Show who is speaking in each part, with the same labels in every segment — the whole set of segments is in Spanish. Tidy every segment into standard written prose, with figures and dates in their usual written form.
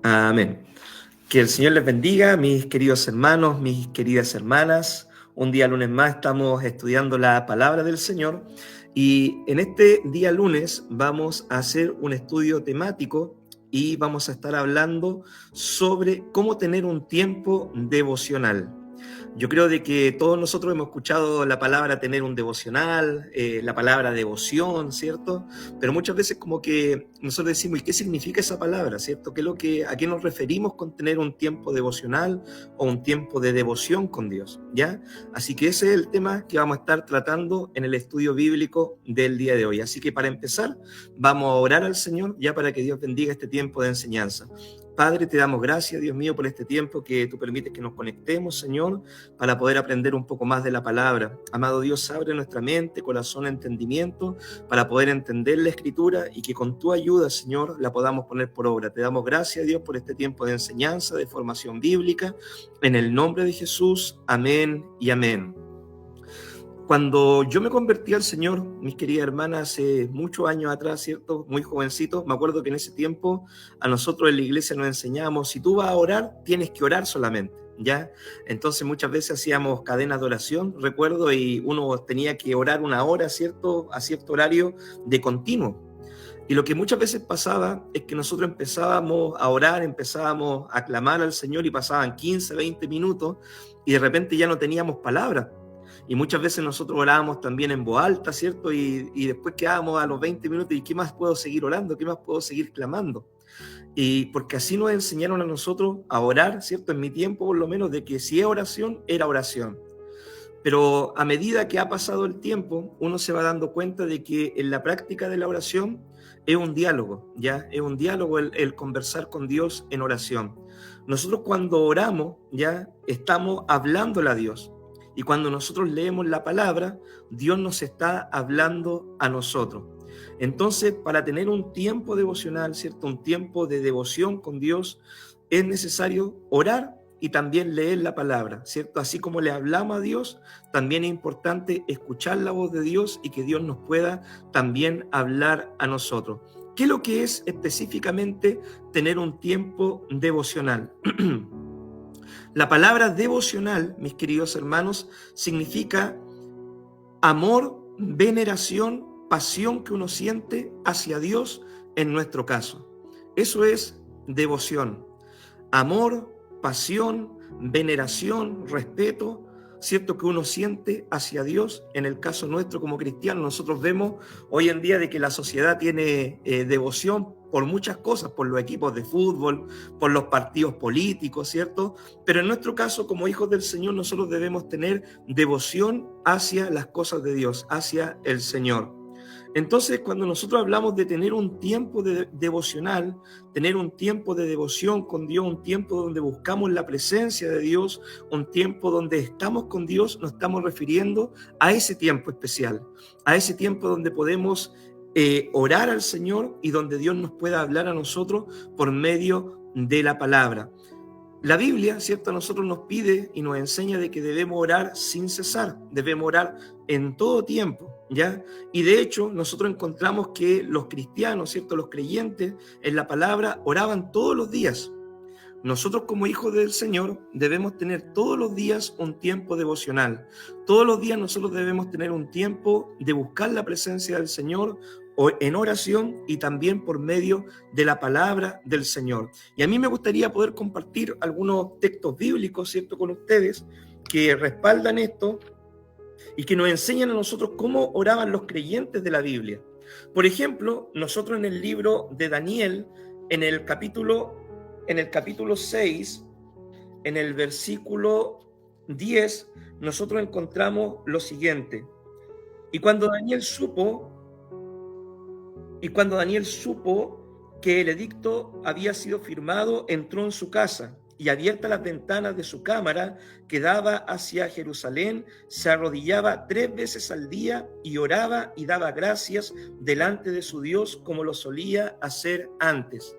Speaker 1: Amén. Que el Señor les bendiga, mis queridos hermanos, mis queridas hermanas. Un día lunes más estamos estudiando la palabra del Señor y en este día lunes vamos a hacer un estudio temático y vamos a estar hablando sobre cómo tener un tiempo devocional. Yo creo de que todos nosotros hemos escuchado la palabra tener un devocional, la palabra devoción, ¿cierto? Pero muchas veces como que nosotros decimos, ¿y qué significa esa palabra, ¿cierto? ¿A qué nos referimos con tener un tiempo devocional o un tiempo de devoción con Dios? ¿Ya? Así que ese es el tema que vamos a estar tratando en el estudio bíblico del día de hoy. Así que para empezar, vamos a orar al Señor ya para que Dios bendiga este tiempo de enseñanza. Padre, te damos gracias, Dios mío, por este tiempo que tú permites que nos conectemos, Señor, para poder aprender un poco más de la palabra. Amado Dios, abre nuestra mente, corazón, entendimiento, para poder entender la Escritura y que con tu ayuda, Señor, la podamos poner por obra. Te damos gracias, Dios, por este tiempo de enseñanza, de formación bíblica. En el nombre de Jesús, amén y amén. Cuando yo me convertí al Señor, mis queridas hermanas, hace muchos años atrás, ¿cierto? Muy jovencito, me acuerdo que en ese tiempo a nosotros en la iglesia nos enseñábamos, si tú vas a orar, tienes que orar solamente, ¿ya? Entonces muchas veces hacíamos cadenas de oración, recuerdo, y uno tenía que orar una hora, ¿cierto? A cierto horario de continuo. Y lo que muchas veces pasaba es que nosotros empezábamos a orar, empezábamos a clamar al Señor y pasaban 15, 20 minutos y de repente ya no teníamos palabras. Y muchas veces nosotros orábamos también en voz alta, ¿cierto? Y después quedábamos a los 20 minutos y ¿qué más puedo seguir orando? ¿Qué más puedo seguir clamando? Y porque así nos enseñaron a nosotros a orar, ¿cierto? En mi tiempo, por lo menos, de que si es oración, era oración. Pero a medida que ha pasado el tiempo, uno se va dando cuenta de que en la práctica de la oración es un diálogo, ¿ya? Es un diálogo el conversar con Dios en oración. Nosotros cuando oramos, ¿ya? Estamos hablándole a Dios. Y cuando nosotros leemos la palabra, Dios nos está hablando a nosotros. Entonces, para tener un tiempo devocional, ¿cierto? Un tiempo de devoción con Dios, es necesario orar y también leer la palabra, ¿cierto? Así como le hablamos a Dios, también es importante escuchar la voz de Dios y que Dios nos pueda también hablar a nosotros. ¿Qué es lo que es específicamente tener un tiempo devocional? La palabra devocional, mis queridos hermanos, significa amor, veneración, pasión que uno siente hacia Dios en nuestro caso. Eso es devoción. Amor, pasión, veneración, respeto, ¿cierto? Que uno siente hacia Dios. En el caso nuestro como cristianos, nosotros vemos hoy en día de que la sociedad tiene devoción por muchas cosas, por los equipos de fútbol, por los partidos políticos, ¿cierto? Pero en nuestro caso, como hijos del Señor, nosotros debemos tener devoción hacia las cosas de Dios, hacia el Señor. Entonces, cuando nosotros hablamos de tener un tiempo devocional, tener un tiempo de devoción con Dios, un tiempo donde buscamos la presencia de Dios, un tiempo donde estamos con Dios, nos estamos refiriendo a ese tiempo especial, a ese tiempo donde podemos orar al Señor y donde Dios nos pueda hablar a nosotros por medio de la palabra. La Biblia, ¿cierto? A nosotros nos pide y nos enseña de que debemos orar sin cesar, debemos orar en todo tiempo, ¿ya? Y de hecho, nosotros encontramos que los cristianos, ¿cierto? Los creyentes en la palabra oraban todos los días. Nosotros como hijos del Señor debemos tener todos los días un tiempo devocional. Todos los días nosotros debemos tener un tiempo de buscar la presencia del Señor en oración y también por medio de la palabra del Señor. Y a mí me gustaría poder compartir algunos textos bíblicos, ¿cierto?, con ustedes que respaldan esto y que nos enseñan a nosotros cómo oraban los creyentes de la Biblia. Por ejemplo, nosotros en el libro de Daniel, en el capítulo 6, en el versículo 10, nosotros encontramos lo siguiente. Y cuando Daniel supo que el edicto había sido firmado, entró en su casa y abiertas las ventanas de su cámara que daba hacia Jerusalén, se arrodillaba 3 veces al día y oraba y daba gracias delante de su Dios como lo solía hacer antes.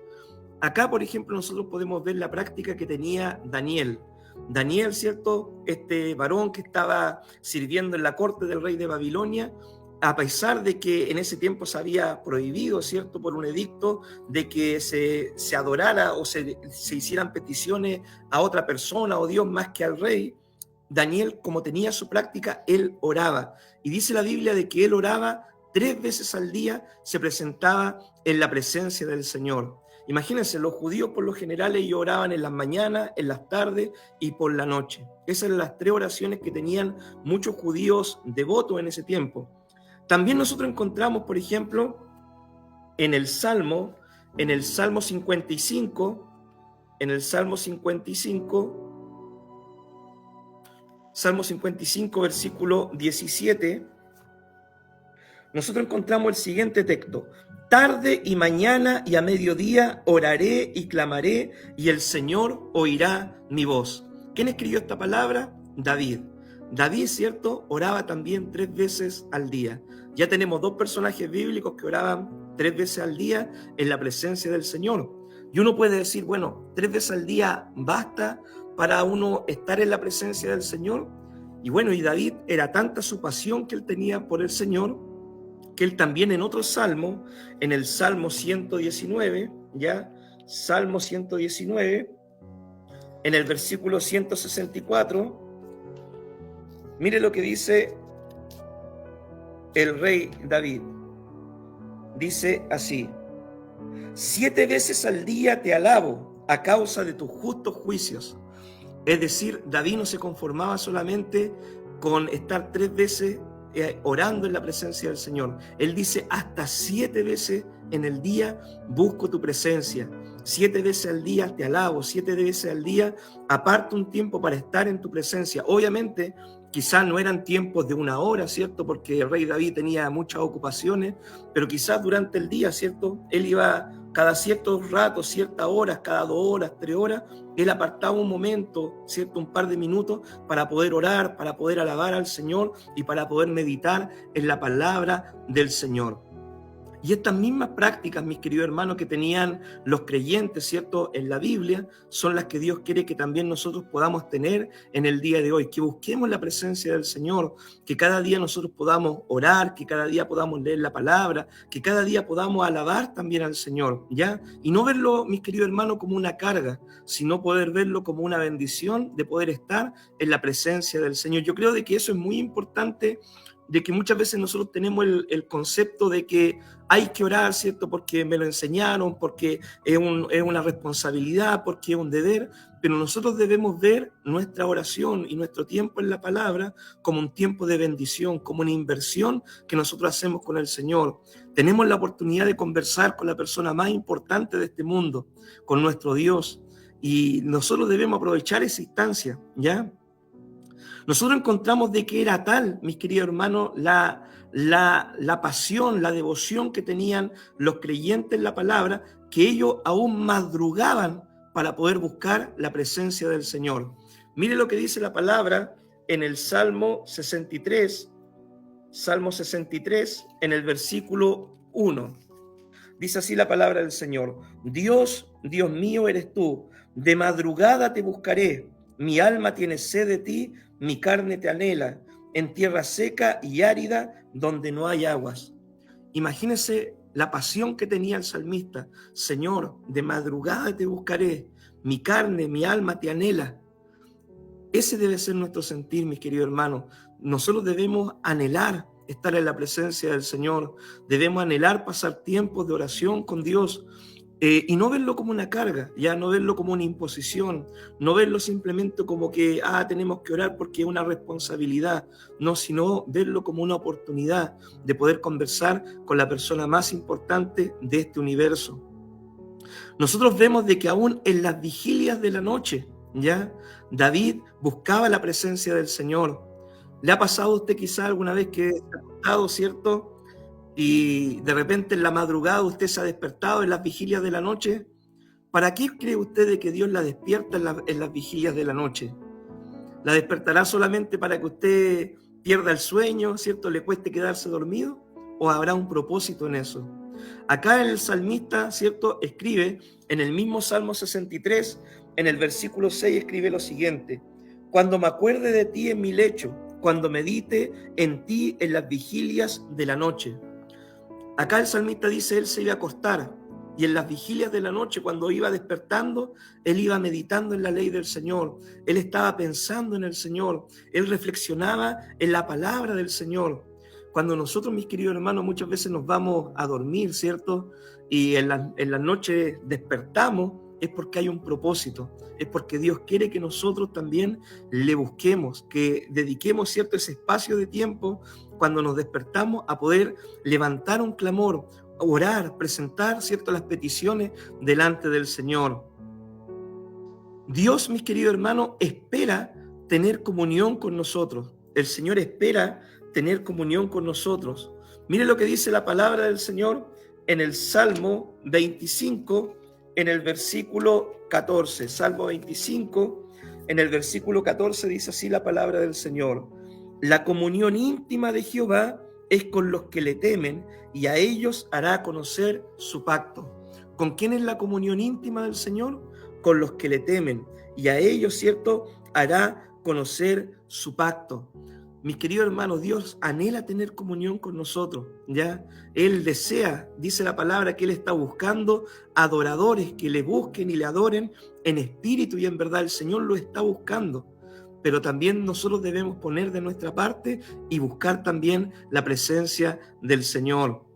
Speaker 1: Acá, por ejemplo, nosotros podemos ver la práctica que tenía Daniel. Daniel, ¿cierto? Este varón que estaba sirviendo en la corte del rey de Babilonia, a pesar de que en ese tiempo se había prohibido, ¿cierto?, por un edicto, de que se adorara o se hicieran peticiones a otra persona o Dios más que al rey, Daniel, como tenía su práctica, él oraba. Y dice la Biblia de que él oraba 3 veces al día, se presentaba en la presencia del Señor. Imagínense, los judíos por lo general ellos oraban en las mañanas, en las tardes y por la noche. Esas eran las 3 oraciones que tenían muchos judíos devotos en ese tiempo. También nosotros encontramos, por ejemplo, en el Salmo 55, Salmo 55, versículo 17, nosotros encontramos el siguiente texto: tarde y mañana y a mediodía oraré y clamaré, y el Señor oirá mi voz. ¿Quién escribió esta palabra? David. David, ¿cierto?, oraba también 3 veces al día. Ya tenemos 2 personajes bíblicos que oraban 3 veces al día en la presencia del Señor. Y uno puede decir, bueno, 3 veces al día basta para uno estar en la presencia del Señor. Y bueno, y David era tanta su pasión que él tenía por el Señor, que él también en otro salmo, en el Salmo 119, ¿ya? Salmo 119, en el versículo 164, mire lo que dice el rey David. Dice así: 7 veces al día te alabo a causa de tus justos juicios. Es decir, David no se conformaba solamente con estar 3 veces orando en la presencia del Señor. Él dice, hasta 7 veces en el día busco tu presencia. 7 veces al día te alabo, 7 veces al día aparto un tiempo para estar en tu presencia. Obviamente, quizás no eran tiempos de 1 hora, ¿cierto?, porque el rey David tenía muchas ocupaciones, pero quizás durante el día, ¿cierto?, él iba cada ciertos ratos, ciertas horas, cada 2 horas, 3 horas, él apartaba un momento, ¿cierto?, un par de minutos para poder orar, para poder alabar al Señor y para poder meditar en la palabra del Señor. Y estas mismas prácticas, mis queridos hermanos, que tenían los creyentes, ¿cierto?, en la Biblia, son las que Dios quiere que también nosotros podamos tener en el día de hoy, que busquemos la presencia del Señor, que cada día nosotros podamos orar, que cada día podamos leer la palabra, que cada día podamos alabar también al Señor, ¿ya? Y no verlo, mis queridos hermanos, como una carga, sino poder verlo como una bendición de poder estar en la presencia del Señor. Yo creo de que eso es muy importante, de que muchas veces nosotros tenemos el concepto de que hay que orar, ¿cierto?, porque me lo enseñaron, porque es una responsabilidad, porque es un deber, pero nosotros debemos ver nuestra oración y nuestro tiempo en la palabra como un tiempo de bendición, como una inversión que nosotros hacemos con el Señor. Tenemos la oportunidad de conversar con la persona más importante de este mundo, con nuestro Dios, y nosotros debemos aprovechar esa instancia, ¿ya? Nosotros encontramos de que era tal, mis queridos hermanos, la pasión, la devoción que tenían los creyentes en la palabra, que ellos aún madrugaban para poder buscar la presencia del Señor. Mire lo que dice la palabra en el Salmo 63, en el versículo 1. Dice así la palabra del Señor: Dios, Dios mío eres tú, de madrugada te buscaré, mi alma tiene sed de ti, mi carne te anhela, en tierra seca y árida donde no hay aguas. Imagínense la pasión que tenía el salmista. Señor, de madrugada te buscaré, mi carne, mi alma te anhela. Ese debe ser nuestro sentir, mis queridos hermanos. Nosotros debemos anhelar estar en la presencia del Señor, debemos anhelar pasar tiempos de oración con Dios, y no verlo como una carga, ya no verlo como una imposición, no verlo simplemente como que tenemos que orar porque es una responsabilidad, no, sino verlo como una oportunidad de poder conversar con la persona más importante de este universo. Nosotros vemos de que aún en las vigilias de la noche, ya David buscaba la presencia del Señor. ¿Le ha pasado a usted quizá alguna vez que se ha acostado, cierto?, y de repente en la madrugada usted se ha despertado en las vigilias de la noche? ¿Para qué cree usted de que Dios la despierta en las vigilias de la noche? ¿La despertará solamente para que usted pierda el sueño, ¿cierto?, le cueste quedarse dormido? ¿O habrá un propósito en eso? Acá el salmista, ¿cierto?, escribe en el mismo Salmo 63, en el versículo 6, escribe lo siguiente: cuando me acuerde de ti en mi lecho, cuando medite en ti en las vigilias de la noche. Acá el salmista dice, él se iba a acostar y en las vigilias de la noche, cuando iba despertando, él iba meditando en la ley del Señor. Él estaba pensando en el Señor. Él reflexionaba en la palabra del Señor. Cuando nosotros, mis queridos hermanos, muchas veces nos vamos a dormir, ¿cierto? Y en la noche despertamos, es porque hay un propósito. Es porque Dios quiere que nosotros también le busquemos, que dediquemos, ¿cierto?, ese espacio de tiempo cuando nos despertamos a poder levantar un clamor, orar, presentar, ¿cierto?, las peticiones delante del Señor. Dios, mis queridos hermanos, espera tener comunión con nosotros. El Señor espera tener comunión con nosotros. Mire lo que dice la palabra del Señor en el Salmo 25, en el versículo 14. Salmo 25, en el versículo 14 dice así la palabra del Señor. La comunión íntima de Jehová es con los que le temen y a ellos hará conocer su pacto. ¿Con quién es la comunión íntima del Señor? Con los que le temen y a ellos, ¿cierto?, hará conocer su pacto. Mis queridos hermanos, Dios anhela tener comunión con nosotros, ¿ya? Él desea, dice la palabra, que Él está buscando adoradores que le busquen y le adoren en espíritu y en verdad. El Señor lo está buscando. Pero también nosotros debemos poner de nuestra parte y buscar también la presencia del Señor.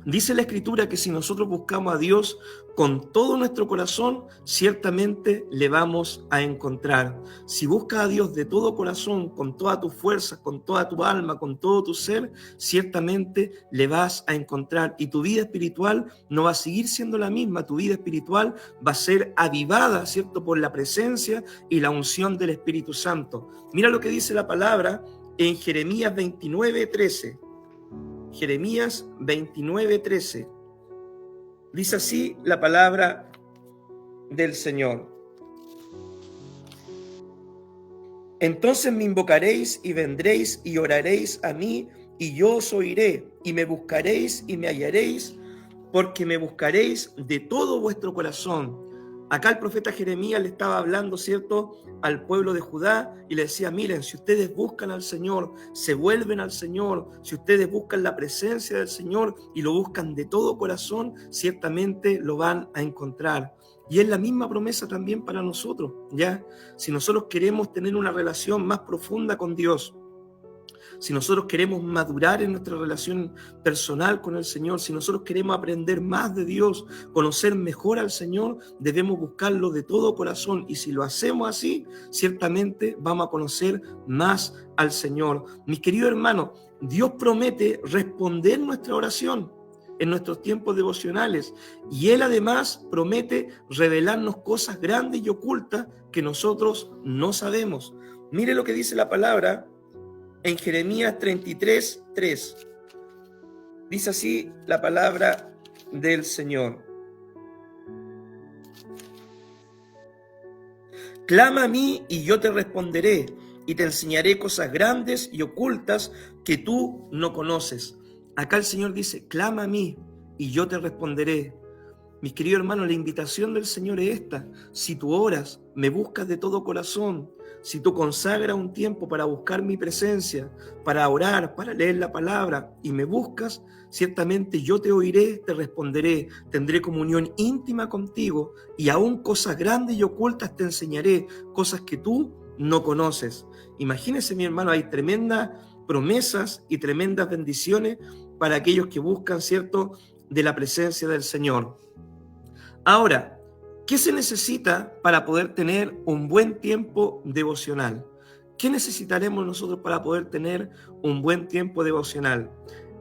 Speaker 1: Dice la Escritura que si nosotros buscamos a Dios con todo nuestro corazón, ciertamente le vamos a encontrar. Si buscas a Dios de todo corazón, con todas tus fuerzas, con toda tu alma, con todo tu ser, ciertamente le vas a encontrar. Y tu vida espiritual no va a seguir siendo la misma. Tu vida espiritual va a ser avivada, ¿cierto?, por la presencia y la unción del Espíritu Santo. Mira lo que dice la palabra en Jeremías 29:13. Jeremías 29:13. Dice así la palabra del Señor. Entonces me invocaréis y vendréis y oraréis a mí y yo os oiré y me buscaréis y me hallaréis porque me buscaréis de todo vuestro corazón. Acá el profeta Jeremías le estaba hablando, ¿cierto?, al pueblo de Judá y le decía, miren, si ustedes buscan al Señor, se vuelven al Señor, si ustedes buscan la presencia del Señor y lo buscan de todo corazón, ciertamente lo van a encontrar. Y es la misma promesa también para nosotros, ¿ya? Si nosotros queremos tener una relación más profunda con Dios, si nosotros queremos madurar en nuestra relación personal con el Señor, si nosotros queremos aprender más de Dios, conocer mejor al Señor, debemos buscarlo de todo corazón. Y si lo hacemos así, ciertamente vamos a conocer más al Señor. Mis queridos hermanos, Dios promete responder nuestra oración en nuestros tiempos devocionales. Y Él además promete revelarnos cosas grandes y ocultas que nosotros no sabemos. Mire lo que dice la palabra en Jeremías 33:3. Dice así la palabra del Señor. Clama a mí y yo te responderé y te enseñaré cosas grandes y ocultas que tú no conoces. Acá el Señor dice, clama a mí y yo te responderé. Mis queridos hermanos, la invitación del Señor es esta. Si tú oras, me buscas de todo corazón, si tú consagras un tiempo para buscar mi presencia, para orar, para leer la palabra y me buscas, ciertamente yo te oiré, te responderé, tendré comunión íntima contigo y aún cosas grandes y ocultas te enseñaré, cosas que tú no conoces. Imagínense, mi hermano, hay tremendas promesas y tremendas bendiciones para aquellos que buscan, ¿cierto?, de la presencia del Señor. Ahora, ¿qué se necesita para poder tener un buen tiempo devocional? ¿Qué necesitaremos nosotros para poder tener un buen tiempo devocional?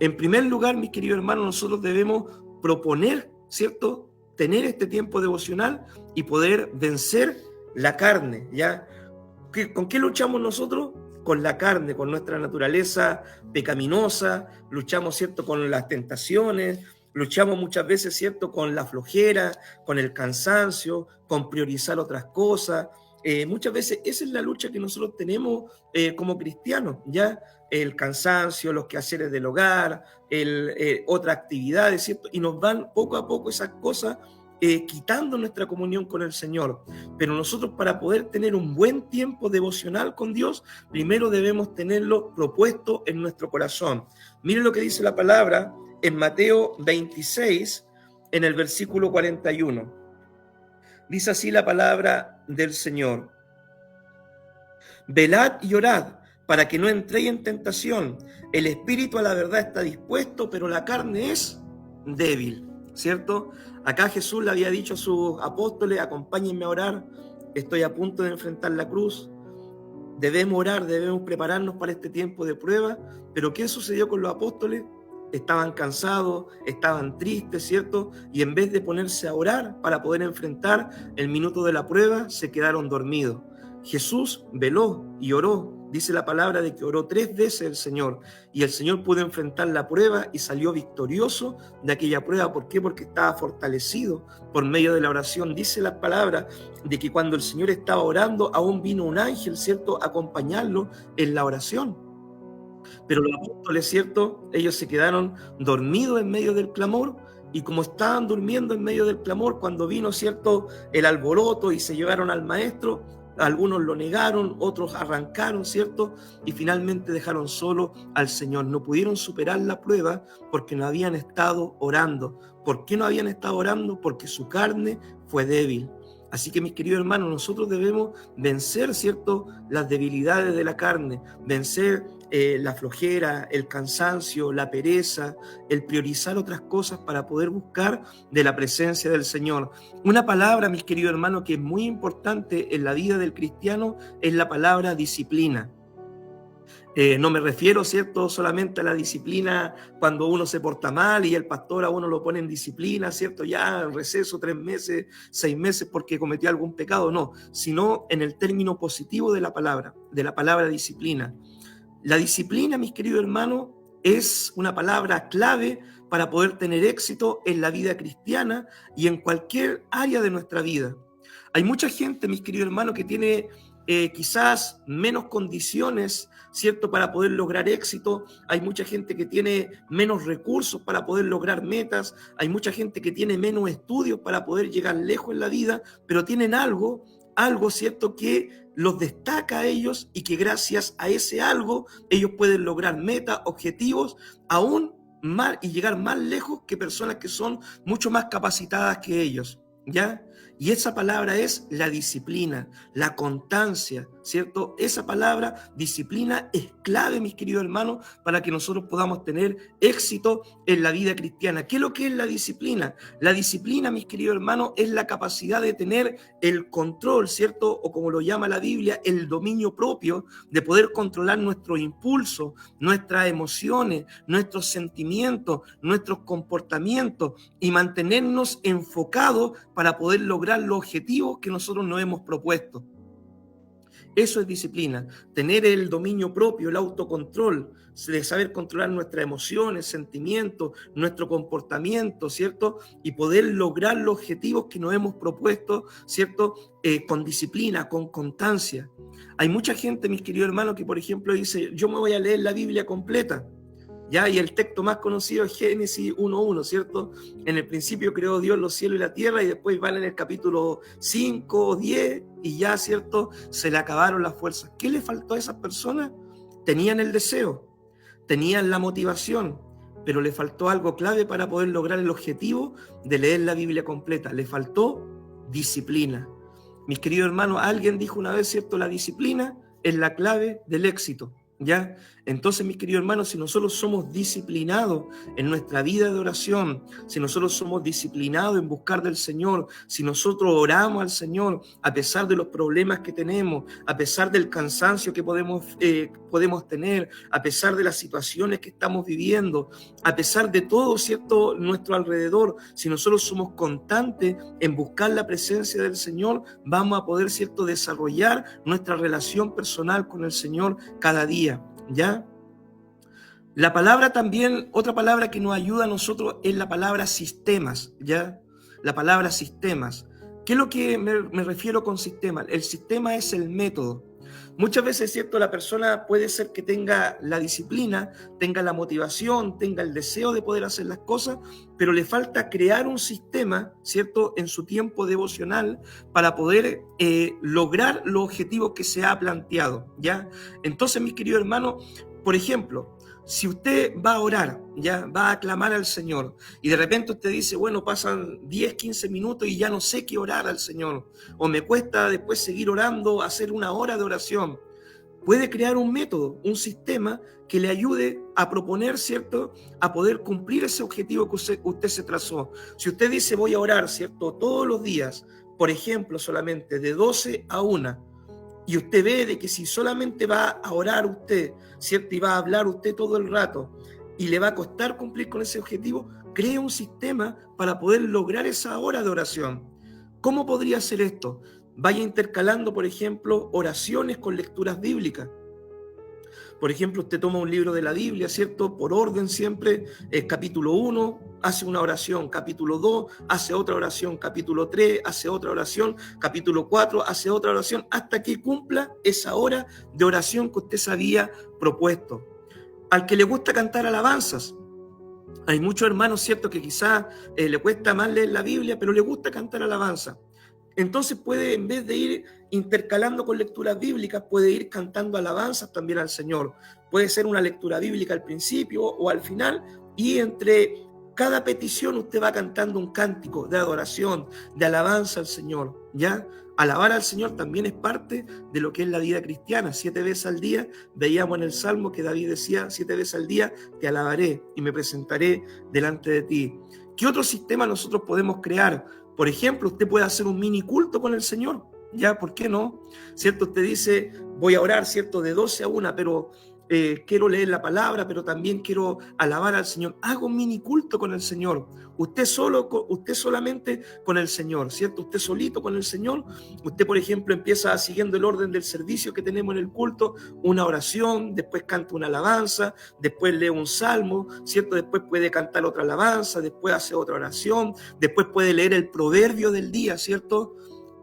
Speaker 1: En primer lugar, mis queridos hermanos, nosotros debemos proponer, ¿cierto?, tener este tiempo devocional y poder vencer la carne, ¿ya? ¿Con qué luchamos nosotros? Con la carne, con nuestra naturaleza pecaminosa, luchamos, ¿cierto?, con las tentaciones, luchamos muchas veces, ¿cierto?, con la flojera, con el cansancio, con priorizar otras cosas. Muchas veces esa es la lucha que nosotros tenemos como cristianos, ¿ya? El cansancio, los quehaceres del hogar, otras actividades, ¿cierto? Y nos van poco a poco esas cosas quitando nuestra comunión con el Señor. Pero nosotros, para poder tener un buen tiempo devocional con Dios, primero debemos tenerlo propuesto en nuestro corazón. Miren lo que dice la palabra en Mateo 26, en el versículo 41. Dice así la palabra del Señor: velad y orad para que no entréis en tentación. El espíritu a la verdad está dispuesto, pero la carne es débil, ¿cierto? Acá Jesús le había dicho a sus apóstoles: acompáñenme a orar, estoy a punto de enfrentar la cruz. Debemos orar, debemos prepararnos para este tiempo de prueba. Pero ¿qué sucedió con los apóstoles? Estaban cansados, estaban tristes, ¿cierto? Y en vez de ponerse a orar para poder enfrentar el minuto de la prueba, se quedaron dormidos. Jesús veló y oró. Dice la palabra de que oró 3 veces el Señor, y el Señor pudo enfrentar la prueba y salió victorioso de aquella prueba. ¿Por qué? Porque estaba fortalecido por medio de la oración. Dice la palabra de que cuando el Señor estaba orando, aún vino un ángel, ¿cierto?, a acompañarlo en la oración. Pero los apóstoles, ¿cierto?, ellos se quedaron dormidos en medio del clamor, y como estaban durmiendo en medio del clamor, cuando vino, ¿cierto?, el alboroto y se llevaron al maestro, algunos lo negaron, otros arrancaron, ¿cierto?, y finalmente dejaron solo al Señor. No pudieron superar la prueba porque no habían estado orando. ¿Por qué no habían estado orando? Porque su carne fue débil. Así que, mis queridos hermanos, nosotros debemos vencer, ¿cierto?, las debilidades de la carne, vencer la flojera, el cansancio, la pereza, el priorizar otras cosas para poder buscar de la presencia del Señor. Una palabra, mis queridos hermanos, que es muy importante en la vida del cristiano es la palabra disciplina. No me refiero, ¿cierto?, solamente a la disciplina cuando uno se porta mal y el pastor a uno lo pone en disciplina, ¿cierto?, ya en receso 3 meses, 6 meses porque cometió algún pecado, no, sino en el término positivo de la palabra disciplina. La disciplina, mis queridos hermanos, es una palabra clave para poder tener éxito en la vida cristiana y en cualquier área de nuestra vida. Hay mucha gente, mis queridos hermanos, que tiene quizás menos condiciones, ¿cierto?, para poder lograr éxito. Hay mucha gente que tiene menos recursos para poder lograr metas. Hay mucha gente que tiene menos estudios para poder llegar lejos en la vida, pero tienen algo, ¿cierto?, que los destaca a ellos y que gracias a ese algo ellos pueden lograr metas, objetivos, aún más y llegar más lejos que personas que son mucho más capacitadas que ellos, ¿ya? Y esa palabra es la disciplina, la constancia, ¿cierto? Esa palabra, disciplina, es clave, mis queridos hermanos, para que nosotros podamos tener éxito en la vida cristiana. ¿Qué es lo que es la disciplina? La disciplina, mis queridos hermanos, es la capacidad de tener el control, ¿cierto? O como lo llama la Biblia, el dominio propio, de poder controlar nuestros impulsos, nuestras emociones, nuestros sentimientos, nuestros comportamientos y mantenernos enfocados para poder lograr los objetivos que nosotros nos hemos propuesto. Eso es disciplina, tener el dominio propio, el autocontrol, de saber controlar nuestras emociones, sentimientos, nuestro comportamiento, ¿cierto? Y poder lograr los objetivos que nos hemos propuesto, ¿cierto? Con disciplina, con constancia. Hay mucha gente, mis queridos hermanos, que por ejemplo dice: yo me voy a leer la Biblia completa. ¿Ya? Y el texto más conocido es Génesis 1:1, ¿cierto? En el principio creó Dios los cielos y la tierra, y después van en el capítulo 5 o 10 y ya, ¿cierto?, se le acabaron las fuerzas. ¿Qué le faltó a esas personas? Tenían el deseo, tenían la motivación, pero le faltó algo clave para poder lograr el objetivo de leer la Biblia completa. Le faltó disciplina. Mis queridos hermanos, alguien dijo una vez, ¿cierto?, la disciplina es la clave del éxito. ¿Ya? Entonces, mis queridos hermanos, si nosotros somos disciplinados en nuestra vida de oración, si nosotros somos disciplinados en buscar del Señor, si nosotros oramos al Señor a pesar de los problemas que tenemos, a pesar del cansancio que podemos tener, a pesar de las situaciones que estamos viviendo, a pesar de todo, ¿cierto?, nuestro alrededor, si nosotros somos constantes en buscar la presencia del Señor, vamos a poder, ¿cierto?, desarrollar nuestra relación personal con el Señor cada día. ¿Ya? La palabra también, otra palabra que nos ayuda a nosotros es la palabra sistemas, ¿ya? La palabra sistemas. ¿Qué es lo que me refiero con sistema? El sistema es el método. Muchas veces, ¿cierto? La persona puede ser que tenga la disciplina, tenga la motivación, tenga el deseo de poder hacer las cosas, pero le falta crear un sistema, ¿cierto? En su tiempo devocional para poder lograr los objetivos que se ha planteado, ¿ya? Entonces, mis queridos hermanos, por ejemplo, si usted va a orar, ya va a clamar al Señor y de repente usted dice, bueno, pasan 10, 15 minutos y ya no sé qué orar al Señor, o me cuesta después seguir orando, hacer una hora de oración, puede crear un método, un sistema que le ayude a proponer, ¿cierto?, a poder cumplir ese objetivo que usted se trazó. Si usted dice voy a orar, ¿cierto?, todos los días, por ejemplo, solamente de 12 a 1, y usted ve de que si solamente va a orar usted, ¿cierto?, y va a hablar usted todo el rato, y le va a costar cumplir con ese objetivo, cree un sistema para poder lograr esa hora de oración. ¿Cómo podría ser esto? Vaya intercalando, por ejemplo, oraciones con lecturas bíblicas. Por ejemplo, usted toma un libro de la Biblia, ¿cierto? Por orden siempre, capítulo 1, hace una oración, capítulo 2, hace otra oración, capítulo 3, hace otra oración, capítulo 4, hace otra oración, hasta que cumpla esa hora de oración que usted se había propuesto. Al que le gusta cantar alabanzas, hay muchos hermanos, ¿cierto?, que quizás le cuesta más leer la Biblia, pero le gusta cantar alabanza. Entonces puede, en vez de ir intercalando con lecturas bíblicas, puede ir cantando alabanzas también al Señor. Puede ser una lectura bíblica al principio o al final, y entre cada petición usted va cantando un cántico de adoración, de alabanza al Señor, ¿ya? Alabar al Señor también es parte de lo que es la vida cristiana. 7 veces al día, veíamos en el Salmo que David decía, 7 veces al día te alabaré y me presentaré delante de ti. ¿Qué otro sistema nosotros podemos crear? Por ejemplo, usted puede hacer un mini culto con el Señor, ¿ya? ¿Por qué no? ¿Cierto? Usted dice, voy a orar, ¿cierto?, de 12 a 1, pero quiero leer la palabra, pero también quiero alabar al Señor. Hago un mini culto con el Señor. Usted solamente con el Señor, ¿cierto? Usted solito con el Señor. Usted, por ejemplo, empieza siguiendo el orden del servicio que tenemos en el culto, una oración, después canta una alabanza, después lee un salmo, ¿cierto? Después puede cantar otra alabanza, después hace otra oración, después puede leer el proverbio del día, ¿cierto?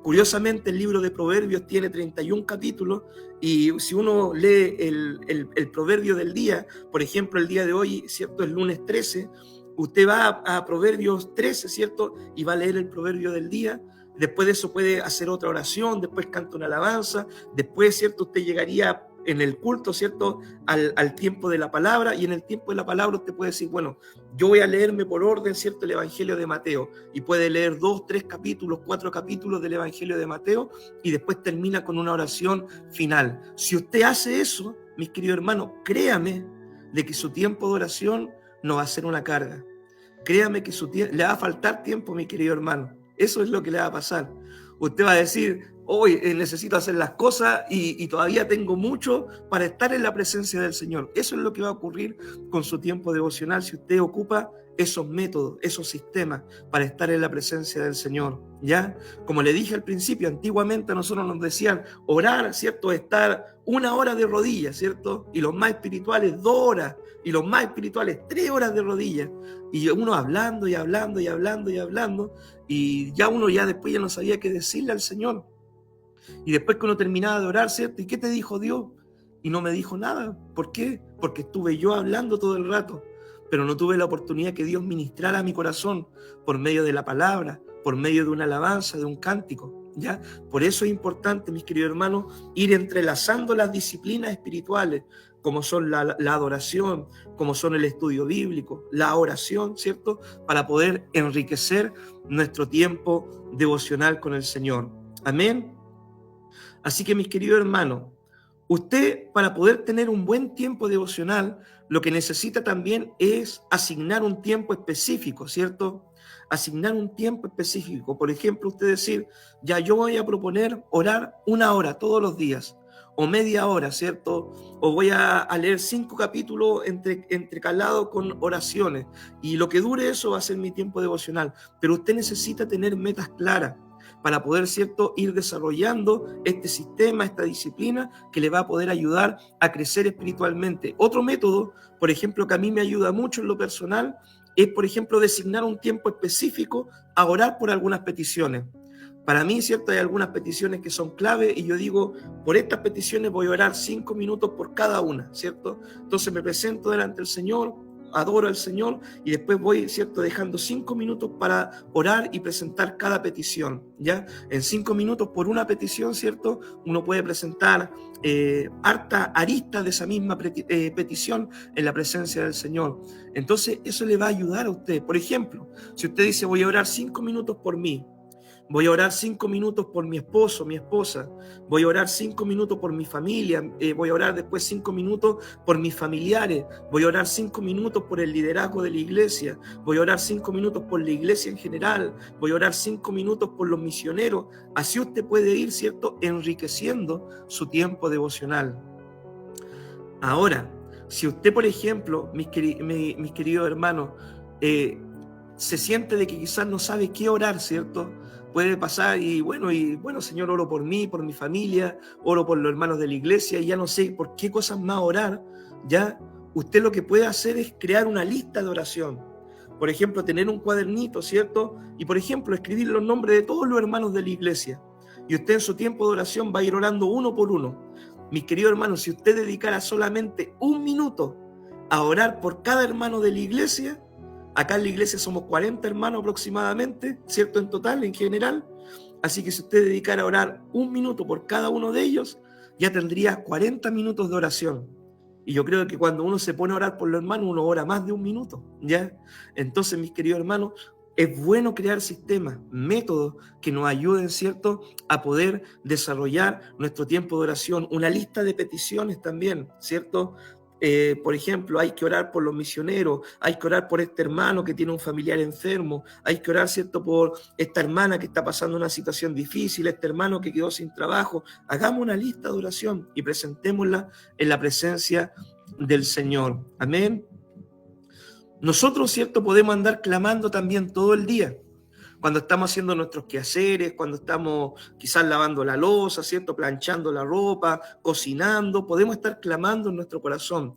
Speaker 1: Curiosamente, el libro de Proverbios tiene 31 capítulos y si uno lee el proverbio del día, por ejemplo, el día de hoy, ¿cierto?, el lunes 13, usted va a Proverbios 13, ¿cierto?, y va a leer el proverbio del día. Después de eso puede hacer otra oración, después canta una alabanza, después, ¿cierto?, usted llegaría en el culto, ¿cierto?, al tiempo de la palabra, y en el tiempo de la palabra usted puede decir, bueno, yo voy a leerme por orden, ¿cierto?, el Evangelio de Mateo, y puede leer 2, 3 capítulos, 4 capítulos del Evangelio de Mateo, y después termina con una oración final. Si usted hace eso, mis queridos hermanos, créame de que su tiempo de oración no va a ser una carga. Créame que le va a faltar tiempo, mi querido hermano. Eso es lo que le va a pasar. Usted va a decir, hoy necesito hacer las cosas y todavía tengo mucho para estar en la presencia del Señor. Eso es lo que va a ocurrir con su tiempo devocional si usted ocupa esos métodos, esos sistemas para estar en la presencia del Señor, ¿ya? Como le dije al principio, antiguamente a nosotros nos decían orar, ¿cierto?, estar 1 hora de rodillas, ¿cierto? Y los más espirituales 2 horas, y los más espirituales 3 horas de rodillas. Y uno hablando y hablando y hablando y hablando, y ya uno después ya no sabía qué decirle al Señor. Y después que uno terminaba de orar, ¿cierto? ¿Y qué te dijo Dios? Y no me dijo nada. ¿Por qué? Porque estuve yo hablando todo el rato, pero no tuve la oportunidad que Dios ministrara a mi corazón por medio de la palabra, por medio de una alabanza, de un cántico, ¿ya? Por eso es importante, mis queridos hermanos, ir entrelazando las disciplinas espirituales, como son la adoración, como son el estudio bíblico, la oración, ¿cierto? Para poder enriquecer nuestro tiempo devocional con el Señor. Amén. Así que, mis queridos hermanos, usted, para poder tener un buen tiempo devocional, lo que necesita también es asignar un tiempo específico, ¿cierto? Asignar un tiempo específico. Por ejemplo, usted decir, ya yo voy a proponer orar 1 hora todos los días, o media hora, ¿cierto? O voy a leer 5 capítulos entrecalados con oraciones. Y lo que dure eso va a ser mi tiempo devocional. Pero usted necesita tener metas claras para poder, ¿cierto?, ir desarrollando este sistema, esta disciplina que le va a poder ayudar a crecer espiritualmente. Otro método, por ejemplo, que a mí me ayuda mucho en lo personal, es, por ejemplo, designar un tiempo específico a orar por algunas peticiones. Para mí, ¿cierto? Hay algunas peticiones que son clave y yo digo, por estas peticiones voy a orar 5 minutos por cada una, ¿cierto? Entonces me presento delante del Señor, adoro al Señor y después voy, ¿cierto? Dejando 5 minutos para orar y presentar cada petición, ¿ya? En 5 minutos por una petición, ¿cierto? Uno puede presentar harta arista de esa misma petición en la presencia del Señor. Entonces eso le va a ayudar a usted. Por ejemplo, si usted dice voy a orar 5 minutos por mí, voy a orar 5 minutos por mi esposo, mi esposa. Voy a orar 5 minutos por mi familia. Voy a orar después 5 minutos por mis familiares. Voy a orar 5 minutos por el liderazgo de la iglesia. Voy a orar 5 minutos por la iglesia en general. Voy a orar 5 minutos por los misioneros. Así usted puede ir, ¿cierto?, enriqueciendo su tiempo devocional. Ahora, si usted, por ejemplo, mis queridos hermanos, se siente de que quizás no sabe qué orar, ¿cierto? Puede pasar y bueno, Señor, oro por mí, por mi familia, oro por los hermanos de la iglesia y ya no sé por qué cosas más orar, ya usted lo que puede hacer es crear una lista de oración. Por ejemplo, tener un cuadernito, ¿cierto? Y por ejemplo, escribir los nombres de todos los hermanos de la iglesia. Y usted en su tiempo de oración va a ir orando uno por uno. Mis queridos hermanos, si usted dedicara solamente 1 minuto a orar por cada hermano de la iglesia, acá en la iglesia somos 40 hermanos aproximadamente, ¿cierto? En total, en general. Así que si usted dedicara a orar 1 minuto por cada uno de ellos, ya tendría 40 minutos de oración. Y yo creo que cuando uno se pone a orar por los hermanos, uno ora más de 1 minuto, ¿ya? Entonces, mis queridos hermanos, es bueno crear sistemas, métodos que nos ayuden, ¿cierto?, a poder desarrollar nuestro tiempo de oración. Una lista de peticiones también, ¿cierto? Por ejemplo, hay que orar por los misioneros, hay que orar por este hermano que tiene un familiar enfermo, hay que orar, ¿cierto?, por esta hermana que está pasando una situación difícil, este hermano que quedó sin trabajo. Hagamos una lista de oración y presentémosla en la presencia del Señor. Amén. Nosotros, ¿cierto?, podemos andar clamando también todo el día. Cuando estamos haciendo nuestros quehaceres, cuando estamos quizás lavando la loza, ¿cierto?, planchando la ropa, cocinando, podemos estar clamando en nuestro corazón.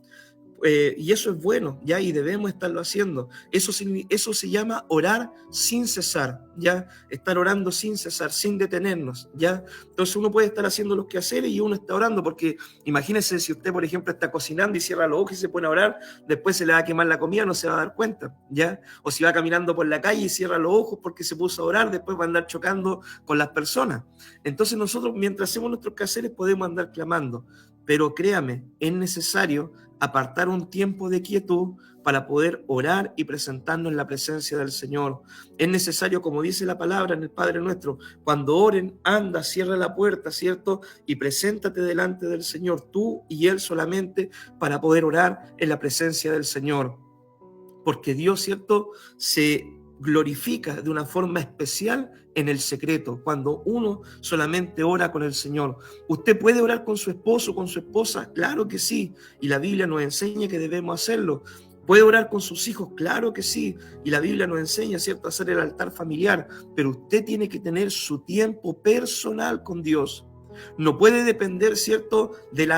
Speaker 1: Y eso es bueno, ¿ya? Y debemos estarlo haciendo. Eso se llama orar sin cesar, ¿ya? Estar orando sin cesar, sin detenernos, ¿ya? Entonces uno puede estar haciendo los quehaceres y uno está orando, porque imagínese si usted, por ejemplo, está cocinando y cierra los ojos y se pone a orar, después se le va a quemar la comida, no se va a dar cuenta, ¿ya? O si va caminando por la calle y cierra los ojos porque se puso a orar, después va a andar chocando con las personas. Entonces nosotros, mientras hacemos nuestros quehaceres, podemos andar clamando, pero créame, es necesario apartar un tiempo de quietud para poder orar y presentarnos en la presencia del Señor. Es necesario, como dice la palabra en el Padre Nuestro, cuando oren, anda, cierra la puerta, ¿cierto? Y preséntate delante del Señor, tú y Él solamente, para poder orar en la presencia del Señor. Porque Dios, ¿cierto?, se glorifica de una forma especial en el secreto, cuando uno solamente ora con el Señor. ¿Usted puede orar con su esposo, con su esposa? Claro que sí, y la Biblia nos enseña que debemos hacerlo. ¿Puede orar con sus hijos? Claro que sí, y la Biblia nos enseña, ¿cierto?, a hacer el altar familiar, pero usted tiene que tener su tiempo personal con Dios. No puede depender, ¿cierto?, del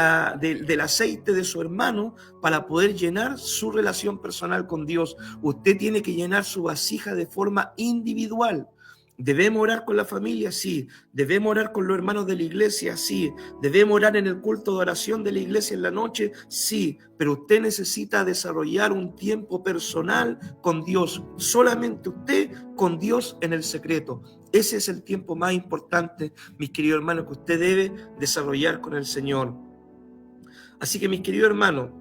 Speaker 1: aceite de su hermano para poder llenar su relación personal con Dios. Usted tiene que llenar su vasija de forma individual. ¿Debemos orar con la familia? Sí. ¿Debemos orar con los hermanos de la iglesia? Sí. ¿Debemos orar en el culto de oración de la iglesia en la noche? Sí. Pero usted necesita desarrollar un tiempo personal con Dios. Solamente usted con Dios en el secreto. Ese es el tiempo más importante, mis queridos hermanos, que usted debe desarrollar con el Señor. Así que, mis queridos hermanos,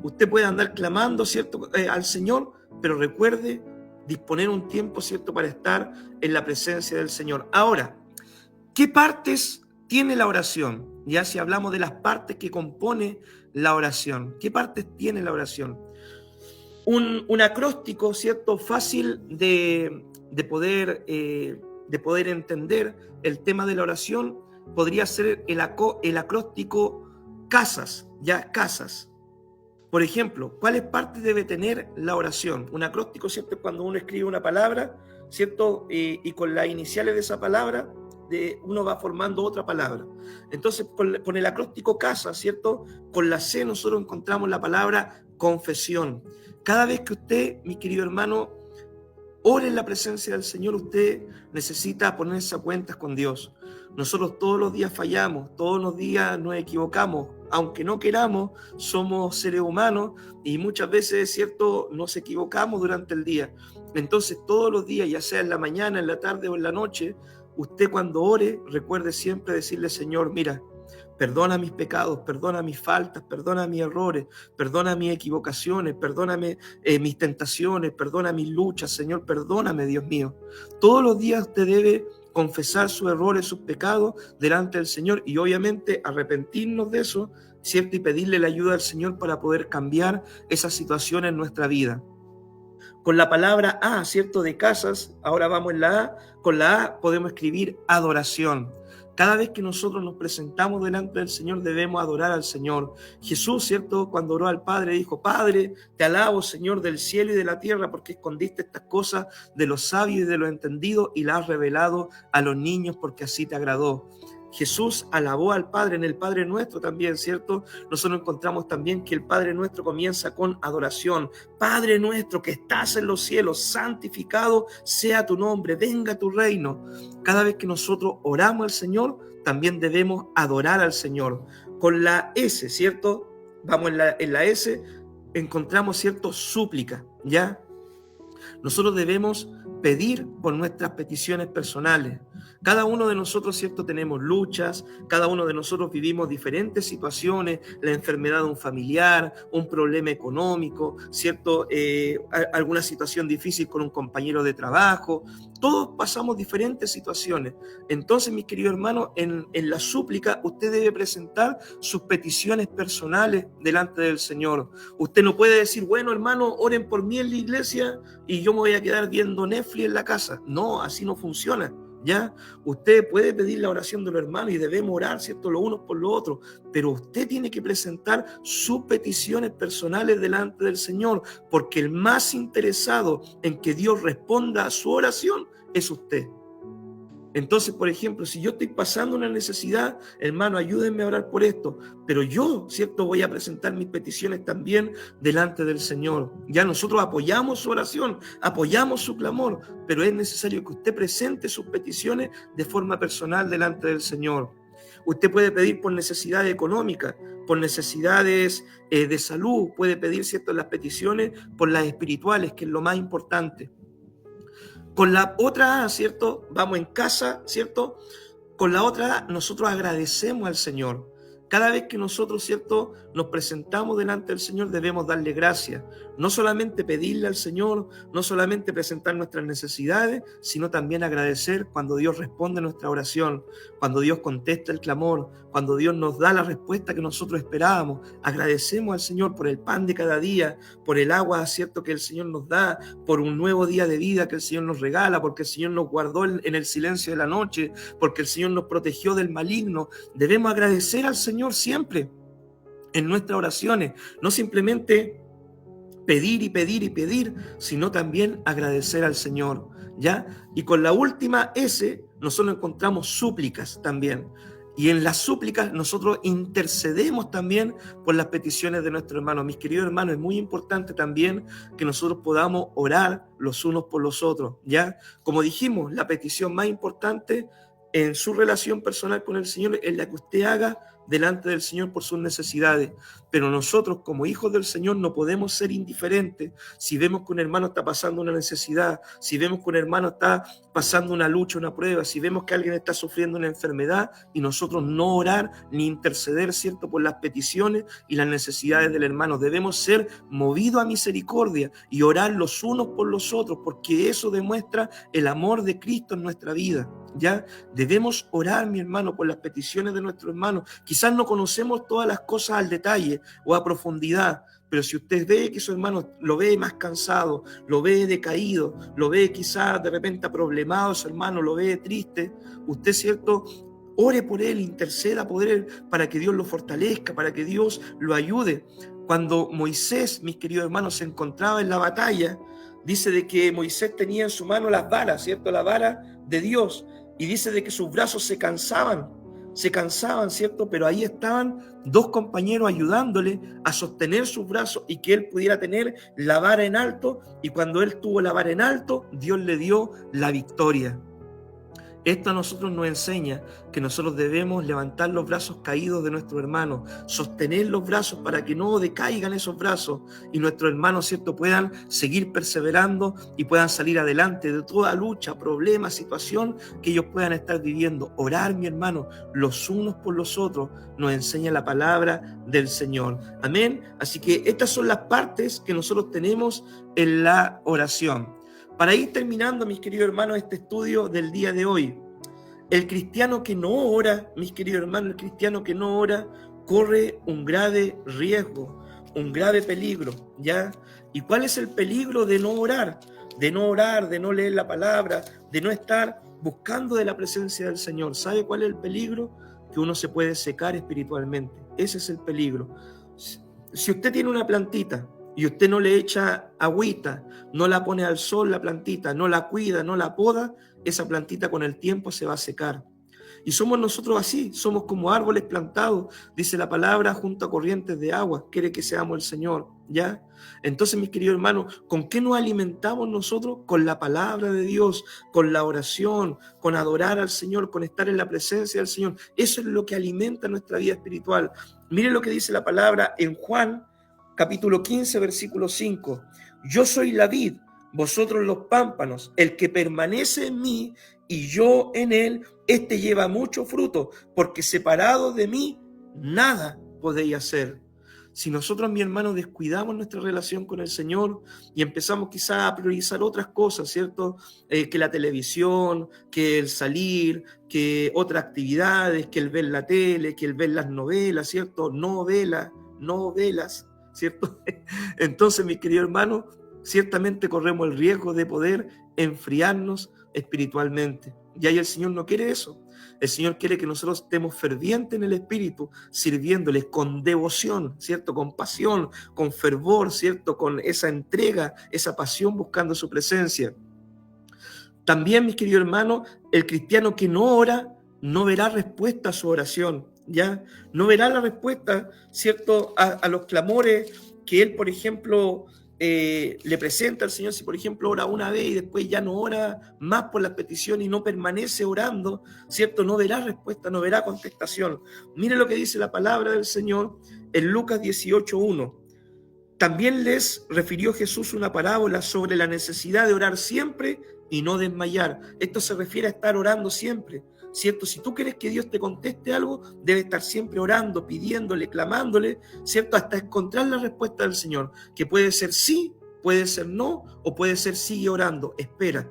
Speaker 1: usted puede andar clamando, ¿cierto?, al Señor, pero recuerde disponer un tiempo, ¿cierto?, para estar en la presencia del Señor. Ahora, ¿qué partes tiene la oración? Ya si hablamos de las partes que compone la oración, ¿qué partes tiene la oración? Un acróstico, ¿cierto?, fácil de poder entender el tema de la oración podría ser el acróstico casas, ya casas. Por ejemplo, ¿cuáles partes debe tener la oración? Un acróstico, ¿cierto?, cuando uno escribe una palabra, ¿cierto?, y con las iniciales de esa palabra uno va formando otra palabra. Entonces, con el acróstico casa, ¿cierto?, con la C nosotros encontramos la palabra confesión. Cada vez que usted, mi querido hermano, ore en la presencia del Señor. Usted necesita ponerse a cuentas con Dios. Nosotros todos los días fallamos, todos los días nos equivocamos. Aunque no queramos, somos seres humanos y muchas veces, es cierto, nos equivocamos durante el día. Entonces, todos los días, ya sea en la mañana, en la tarde o en la noche, usted cuando ore, recuerde siempre decirle: Señor, mira, perdona mis pecados, perdona mis faltas, perdona mis errores, perdona mis equivocaciones, perdóname mis tentaciones, perdona mis luchas, Señor, perdóname, Dios mío. Todos los días usted debe confesar sus errores, sus pecados delante del Señor y obviamente arrepentirnos de eso, ¿cierto? Y pedirle la ayuda al Señor para poder cambiar esa situación en nuestra vida. Con la palabra A, ¿cierto? De casas, ahora vamos en la A. Con la A podemos escribir adoración. Cada vez que nosotros nos presentamos delante del Señor debemos adorar al Señor. Jesús, ¿cierto? Cuando oró al Padre dijo: Padre, te alabo, Señor, del cielo y de la tierra, porque escondiste estas cosas de los sabios y de los entendidos y las has revelado a los niños, porque así te agradó. Jesús alabó al Padre en el Padre Nuestro también, ¿cierto? Nosotros encontramos también que el Padre Nuestro comienza con adoración. Padre nuestro que estás en los cielos, santificado sea tu nombre, venga tu reino. Cada vez que nosotros oramos al Señor, también debemos adorar al Señor. Con la S, ¿cierto? Vamos en la S, encontramos, ¿cierto? Súplica, ¿ya? Nosotros debemos pedir por nuestras peticiones personales. Cada uno de nosotros, ¿cierto? Tenemos luchas, cada uno de nosotros vivimos diferentes situaciones, la enfermedad de un familiar, un problema económico, ¿cierto? Alguna situación difícil con un compañero de trabajo. Todos pasamos diferentes situaciones. Entonces, mis queridos hermanos, en la súplica usted debe presentar sus peticiones personales delante del Señor. Usted no puede decir: bueno, hermano, oren por mí en la iglesia y yo me voy a quedar viendo Netflix en la casa. No, así no funciona. ¿Ya? Usted puede pedir la oración de los hermanos y debemos orar, ¿cierto?, los unos por los otros, pero usted tiene que presentar sus peticiones personales delante del Señor, porque el más interesado en que Dios responda a su oración es usted. Entonces, por ejemplo, si yo estoy pasando una necesidad, hermano, ayúdenme a orar por esto, pero yo, ¿cierto?, voy a presentar mis peticiones también delante del Señor. Ya nosotros apoyamos su oración, apoyamos su clamor, pero es necesario que usted presente sus peticiones de forma personal delante del Señor. Usted puede pedir por necesidades económicas, por necesidades de salud, puede pedir, ¿cierto?, las peticiones por las espirituales, que es lo más importante. Con la otra A, ¿cierto? Vamos en casa, ¿cierto? Con la otra A, nosotros agradecemos al Señor. Cada vez que nosotros, ¿cierto?, nos presentamos delante del Señor, debemos darle gracias. No solamente pedirle al Señor, no solamente presentar nuestras necesidades, sino también agradecer cuando Dios responde a nuestra oración, cuando Dios contesta el clamor, cuando Dios nos da la respuesta que nosotros esperábamos. Agradecemos al Señor por el pan de cada día, por el agua, ¿cierto?, que el Señor nos da, por un nuevo día de vida que el Señor nos regala, porque el Señor nos guardó en el silencio de la noche, porque el Señor nos protegió del maligno. Debemos agradecer al Señor siempre en nuestras oraciones, no simplemente pedir y pedir y pedir, sino también agradecer al Señor, ¿ya? Y con la última S nosotros encontramos súplicas también. Y en las súplicas nosotros intercedemos también por las peticiones de nuestros hermanos. Mis queridos hermanos, es muy importante también que nosotros podamos orar los unos por los otros, ¿ya? Como dijimos, la petición más importante en su relación personal con el Señor es la que usted haga delante del Señor por sus necesidades. Pero nosotros, como hijos del Señor, no podemos ser indiferentes. Si vemos que un hermano está pasando una necesidad, si vemos que un hermano está pasando una lucha, una prueba, si vemos que alguien está sufriendo una enfermedad y nosotros no orar ni interceder, ¿cierto?, por las peticiones y las necesidades del hermano. Debemos ser movidos a misericordia y orar los unos por los otros, porque eso demuestra el amor de Cristo en nuestra vida. ¿Ya? Debemos orar, mi hermano, por las peticiones de nuestros hermanos. Quizás no conocemos todas las cosas al detalle o a profundidad, pero si usted ve que su hermano lo ve más cansado, lo ve decaído, lo ve quizás de repente problemado, su hermano lo ve triste, usted, ¿cierto?, ore por él, interceda por él para que Dios lo fortalezca, para que Dios lo ayude. Cuando Moisés, mis queridos hermanos, se encontraba en la batalla, dice de que Moisés tenía en su mano las varas, ¿cierto?, la vara de Dios. Y dice de que sus brazos se cansaban se cansaban, ¿cierto? Pero ahí estaban dos compañeros ayudándole a sostener sus brazos y que él pudiera tener la vara en alto, y cuando él tuvo la vara en alto, Dios le dio la victoria. Esto a nosotros nos enseña que nosotros debemos levantar los brazos caídos de nuestro hermano, sostener los brazos para que no decaigan esos brazos y nuestros hermanos, ¿cierto?, puedan seguir perseverando y puedan salir adelante de toda lucha, problema, situación que ellos puedan estar viviendo. Orar, mi hermano, los unos por los otros, nos enseña la palabra del Señor. Amén. Así que estas son las partes que nosotros tenemos en la oración. Para ir terminando, mis queridos hermanos, este estudio del día de hoy, el cristiano que no ora, mis queridos hermanos, el cristiano que no ora corre un grave riesgo, un grave peligro, ¿ya? ¿Y cuál es el peligro de no orar? De no orar, de no leer la palabra, de no estar buscando de la presencia del Señor. ¿Sabe cuál es el peligro? Que uno se puede secar espiritualmente. Ese es el peligro. Si usted tiene una plantita y usted no le echa agüita, no la pone al sol la plantita, no la cuida, no la poda, esa plantita con el tiempo se va a secar. Y somos nosotros así, somos como árboles plantados, dice la palabra, junto a corrientes de agua, quiere que seamos el Señor, ¿ya? Entonces, mis queridos hermanos, ¿con qué nos alimentamos nosotros? Con la palabra de Dios, con la oración, con adorar al Señor, con estar en la presencia del Señor. Eso es lo que alimenta nuestra vida espiritual. Mire lo que dice la palabra en Juan, capítulo 15, versículo 5. Yo soy la vid, vosotros los pámpanos. El que permanece en mí y yo en él, este lleva mucho fruto, porque separado de mí, nada podéis hacer. Si nosotros, mi hermano, descuidamos nuestra relación con el Señor y empezamos quizás a priorizar otras cosas, ¿cierto? Que la televisión, que el salir, que otras actividades, que el ver la tele, que el ver las novelas, ¿cierto? Novelas, ¿cierto? Entonces, mis queridos hermanos, ciertamente corremos el riesgo de poder enfriarnos espiritualmente. Y ahí el Señor no quiere eso. El Señor quiere que nosotros estemos fervientes en el Espíritu, sirviéndoles con devoción, ¿cierto? Con pasión, con fervor, ¿cierto? Con esa entrega, esa pasión buscando su presencia. También, mis queridos hermanos, el cristiano que no ora no verá respuesta a su oración, ¿ya? No verá la respuesta, ¿cierto? A los clamores que él, por ejemplo, le presenta al Señor. Si por ejemplo ora una vez y después ya no ora más por las peticiones y no permanece orando, ¿cierto? No verá respuesta, no verá contestación. Mire lo que dice la palabra del Señor en Lucas 18:1. También les refirió Jesús una parábola sobre la necesidad de orar siempre y no desmayar. Esto se refiere a estar orando siempre, ¿cierto? Si tú quieres que Dios te conteste algo, debes estar siempre orando, pidiéndole, clamándole, ¿cierto? Hasta encontrar la respuesta del Señor, que puede ser sí, puede ser no, o puede ser sigue orando, espera.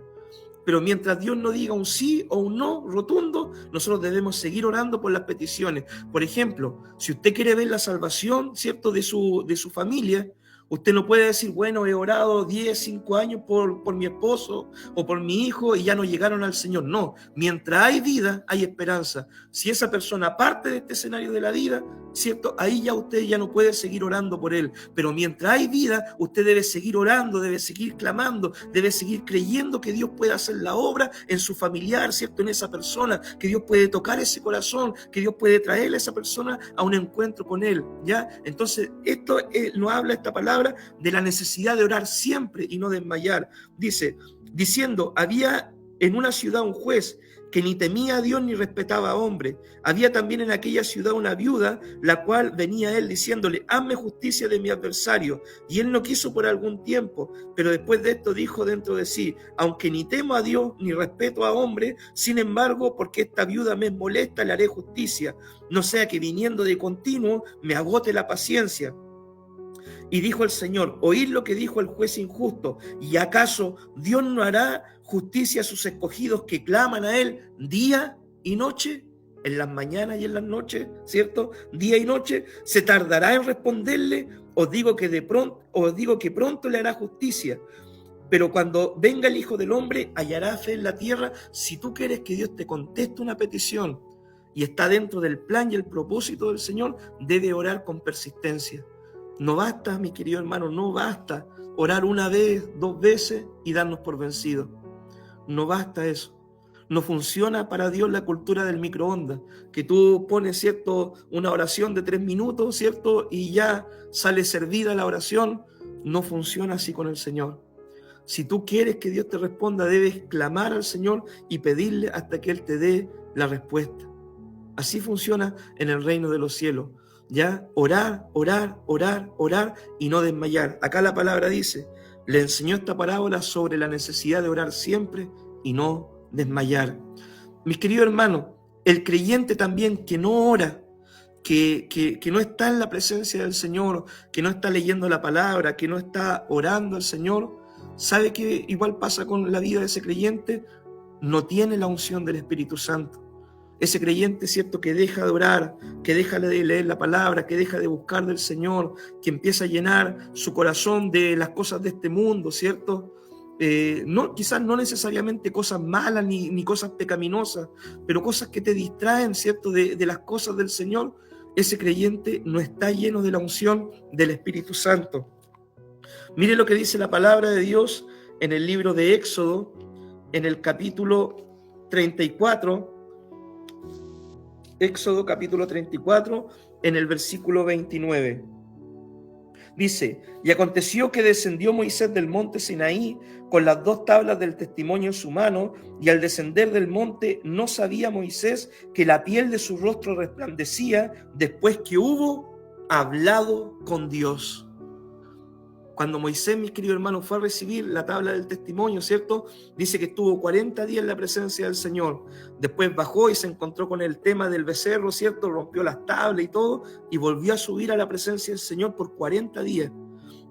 Speaker 1: Pero mientras Dios no diga un sí o un no rotundo, nosotros debemos seguir orando por las peticiones. Por ejemplo, si usted quiere ver la salvación, ¿cierto?, de su familia, usted no puede decir, bueno, he orado 10, 5 años por mi esposo o por mi hijo y ya no llegaron al Señor. No, mientras hay vida, hay esperanza. Si esa persona parte de este escenario de la vida, ¿cierto?, ahí ya usted ya no puede seguir orando por él. Pero mientras hay vida, usted debe seguir orando, debe seguir clamando, debe seguir creyendo que Dios puede hacer la obra en su familiar, ¿cierto?, en esa persona, que Dios puede tocar ese corazón, que Dios puede traer a esa persona a un encuentro con él, ¿ya? Entonces, esto nos habla esta palabra de la necesidad de orar siempre y no desmayar. Dice, diciendo, había en una ciudad un juez que ni temía a Dios ni respetaba a hombre. Había también en aquella ciudad una viuda, la cual venía a él diciéndole, hazme justicia de mi adversario. Y él no quiso por algún tiempo, pero después de esto dijo dentro de sí, aunque ni temo a Dios ni respeto a hombre, sin embargo, porque esta viuda me molesta, le haré justicia, no sea que viniendo de continuo me agote la paciencia. Y dijo el Señor, oíd lo que dijo el juez injusto, ¿y acaso Dios no hará justicia a sus escogidos que claman a Él día y noche? En las mañanas y en las noches, ¿cierto? Día y noche, ¿se tardará en responderle? Os digo que pronto le hará justicia. Pero cuando venga el Hijo del Hombre, hallará fe en la tierra. Si tú quieres que Dios te conteste una petición y está dentro del plan y el propósito del Señor, debe orar con persistencia. No basta, mi querido hermano, no basta orar una vez, 2 veces y darnos por vencidos. No basta eso. No funciona para Dios la cultura del microondas, que tú pones, ¿cierto?, una oración de 3 minutos, ¿cierto?, y ya sale servida la oración. No funciona así con el Señor. Si tú quieres que Dios te responda, debes clamar al Señor y pedirle hasta que Él te dé la respuesta. Así funciona en el reino de los cielos. Ya, orar, orar, orar, orar y no desmayar. Acá la palabra dice, le enseñó esta parábola sobre la necesidad de orar siempre y no desmayar. Mis queridos hermanos, el creyente también que no ora, que no está en la presencia del Señor, que no está leyendo la palabra, que no está orando al Señor, ¿sabe qué igual pasa con la vida de ese creyente? No tiene la unción del Espíritu Santo. Ese creyente, ¿cierto?, que deja de orar, que deja de leer la palabra, que deja de buscar del Señor, que empieza a llenar su corazón de las cosas de este mundo, ¿cierto? No, quizás no necesariamente cosas malas ni cosas pecaminosas, pero cosas que te distraen, ¿cierto?, de las cosas del Señor. Ese creyente no está lleno de la unción del Espíritu Santo. Mire lo que dice la palabra de Dios en el libro de Éxodo, en el capítulo 34, Éxodo capítulo 34, en el versículo 29. Dice, y aconteció que descendió Moisés del monte Sinaí con las 2 tablas del testimonio en su mano, y al descender del monte no sabía Moisés que la piel de su rostro resplandecía después que hubo hablado con Dios. Cuando Moisés, mis queridos hermanos, fue a recibir la tabla del testimonio, ¿cierto? Dice que estuvo 40 días en la presencia del Señor. Después bajó y se encontró con el tema del becerro, ¿cierto? Rompió las tablas y todo, y volvió a subir a la presencia del Señor por 40 días.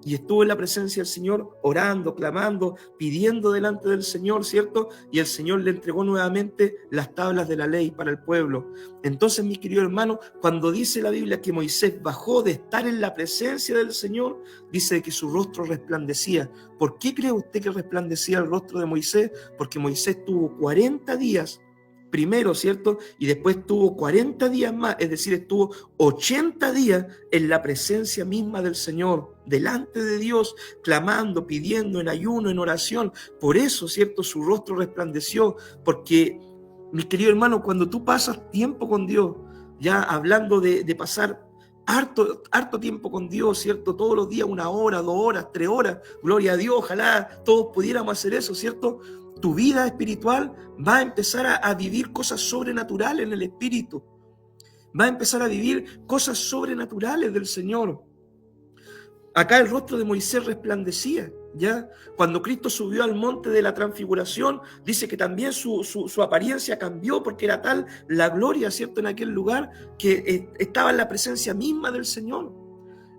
Speaker 1: Y estuvo en la presencia del Señor orando, clamando, pidiendo delante del Señor, ¿cierto? Y el Señor le entregó nuevamente las tablas de la ley para el pueblo. Entonces, mis queridos hermanos, cuando dice la Biblia que Moisés bajó de estar en la presencia del Señor, dice que su rostro resplandecía. ¿Por qué cree usted que resplandecía el rostro de Moisés? Porque Moisés tuvo 40 días primero, ¿cierto? Y después tuvo 40 días más, es decir, estuvo 80 días en la presencia misma del Señor, delante de Dios, clamando, pidiendo, en ayuno, en oración. Por eso, ¿cierto? Su rostro resplandeció, porque, mis queridos hermanos, cuando tú pasas tiempo con Dios, ya hablando de pasar harto tiempo con Dios, ¿cierto? Todos los días, 1 hora, 2 horas, 3 horas, gloria a Dios, ojalá todos pudiéramos hacer eso, ¿cierto? Tu vida espiritual va a empezar a vivir cosas sobrenaturales en el Espíritu. Va a empezar a vivir cosas sobrenaturales del Señor. Acá el rostro de Moisés resplandecía, ¿ya? Cuando Cristo subió al monte de la transfiguración, dice que también su apariencia cambió, porque era tal la gloria, ¿cierto?, en aquel lugar, que estaba en la presencia misma del Señor.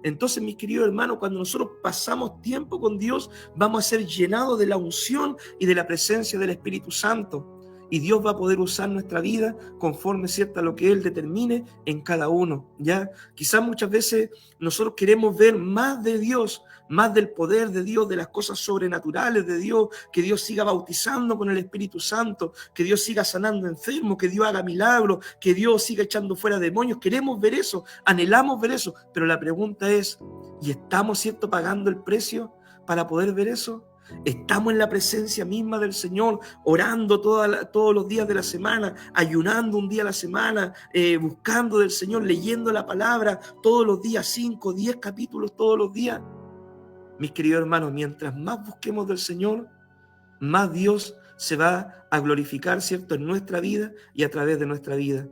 Speaker 1: Entonces, mis queridos hermanos, cuando nosotros pasamos tiempo con Dios, vamos a ser llenados de la unción y de la presencia del Espíritu Santo. Y Dios va a poder usar nuestra vida conforme, ¿cierto?, a lo que Él determine en cada uno, ¿ya? Quizás muchas veces nosotros queremos ver más de Dios, más del poder de Dios, de las cosas sobrenaturales de Dios, que Dios siga bautizando con el Espíritu Santo, que Dios siga sanando enfermos, que Dios haga milagros, que Dios siga echando fuera demonios. Queremos ver eso, anhelamos ver eso, pero la pregunta es, ¿y estamos, ¿cierto?, pagando el precio para poder ver eso? Estamos en la presencia misma del Señor, orando todos los días de la semana, ayunando un día a la semana, buscando del Señor, leyendo la palabra todos los días, 5, 10 capítulos todos los días. Mis queridos hermanos, mientras más busquemos del Señor, más Dios se va a glorificar, ¿cierto?, en nuestra vida y a través de nuestra vida.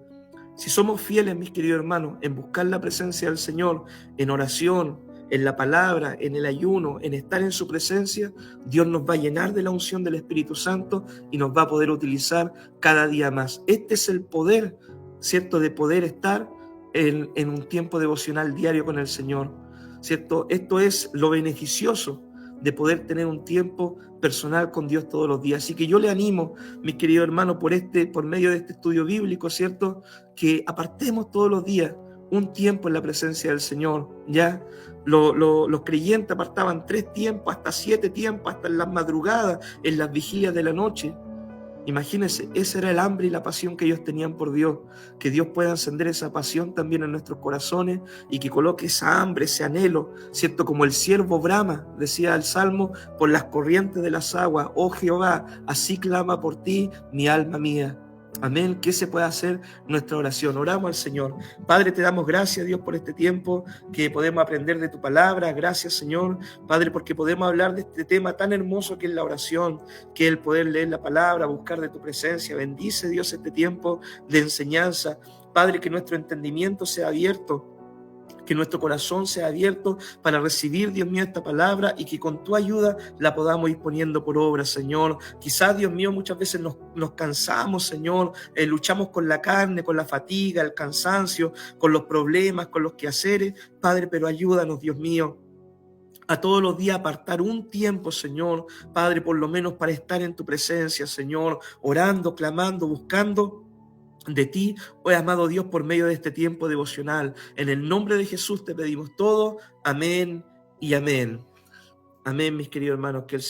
Speaker 1: Si somos fieles, mis queridos hermanos, en buscar la presencia del Señor, en oración, en la palabra, en el ayuno, en estar en su presencia, Dios nos va a llenar de la unción del Espíritu Santo y nos va a poder utilizar cada día más. Este es el poder, ¿cierto?, de poder estar en un tiempo devocional diario con el Señor, ¿cierto? Esto es lo beneficioso de poder tener un tiempo personal con Dios todos los días. Así que yo le animo, mis queridos hermanos, por medio de este estudio bíblico, ¿cierto?, que apartemos todos los días un tiempo en la presencia del Señor, ¿ya? Los creyentes apartaban 3 tiempos, hasta 7 tiempos, hasta en las madrugadas, en las vigilias de la noche. Imagínense, ese era el hambre y la pasión que ellos tenían por Dios. Que Dios pueda encender esa pasión también en nuestros corazones y que coloque esa hambre, ese anhelo, ¿cierto? Como el siervo brama, decía el Salmo, por las corrientes de las aguas. Oh Jehová, así clama por ti mi alma mía. Amén. ¿Qué se puede hacer nuestra oración? Oramos al Señor. Padre, te damos gracias, Dios, por este tiempo que podemos aprender de tu palabra. Gracias, Señor, Padre, porque podemos hablar de este tema tan hermoso que es la oración, que es el poder leer la palabra, buscar de tu presencia. Bendice, Dios, este tiempo de enseñanza. Padre, que nuestro entendimiento sea abierto, que nuestro corazón sea abierto para recibir, Dios mío, esta palabra y que con tu ayuda la podamos ir poniendo por obra, Señor. Quizás, Dios mío, muchas veces nos cansamos, Señor, luchamos con la carne, con la fatiga, el cansancio, con los problemas, con los quehaceres, Padre, pero ayúdanos, Dios mío, a todos los días apartar un tiempo, Señor, Padre, por lo menos para estar en tu presencia, Señor, orando, clamando, buscando de ti, hoy amado Dios, por medio de este tiempo devocional. En el nombre de Jesús te pedimos todo. Amén y amén. Amén, mis queridos hermanos, que el